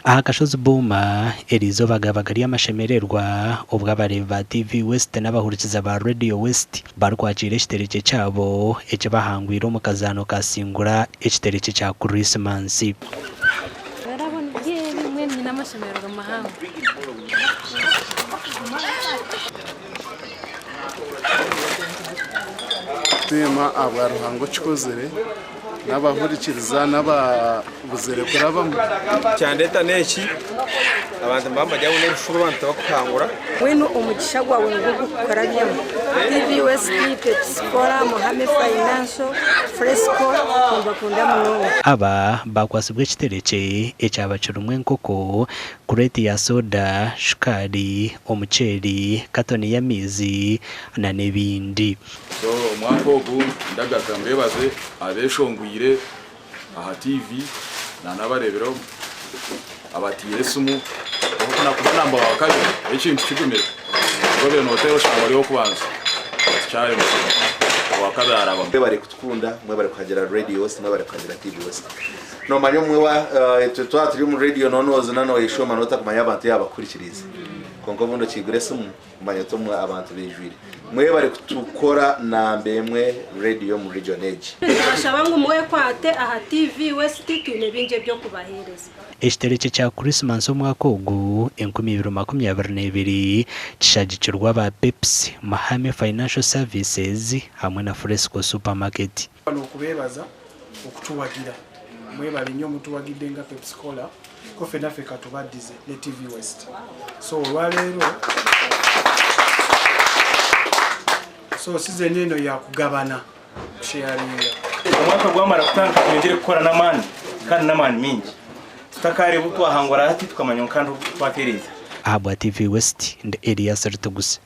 aha Kashozi Buma erizo bagabagari amashemererwa ubwo abareba Tvwest n'abahurikiza ba Radio West barkwakira ekiterekye cyabo ece bahangwira mu kazano kasingura ekiterekye cya Christmas. Barabona bimwe n'amashemererwa mahanga. Tema abaruhango chikozere n'abahurikiriza n'ababuzere kurabamo cyandeta neki abantu bamajya mu nshuro abantu bakangura wino umugisha gwawe ngo gukoranyemo Tvwest Pepsikora Mohame Financial Fresco bakunda muno aba bakwasibwe ekiterekye ecyabacura umwe nkoko kureti ya soda shukari umuceri katoni y'amizi na nebindi. So umwaka ubu ndagagambe baze abeshongwire aha TV na nabarebero abatiye sumu ukona kubamba wakaje ikintu kigumira gobe no hotelo shamba ryo kubanza cyari wakadara bamwe bari kutwunda mwe bari kuhagera Radio West mwe bari kuhagera Tvwest no manyo mwe wa turi mu radio nonozo nano yisho manota kumanya abantu yabakurikiriza kongo bundo kigure sumu manyo to mwe abantu bijwire mwe bari kutukora na mbemwe radio mu region age bashabangu mwe kwate aha Tvwest tune binje byo kubahereza ekiterekye cya Christmas umwaka ugu 2022 kishagikirwa ba Pepsi Mahame Financial Services hamwe na Fresco Supermarket. Bano kubebaza okutuwagira mwe bali nnyo mutuwagidde nga Pepsi Cola ko fena fe katubadize ne Tvwest. So walero season eno ya kugabana sharing umwaka gwamara kutanga twongere gukora namani kandi namani mingi tutakare butwahangora hati tukamanya kandi twakereza Aba Tvwest ndi Elias Rutuguse.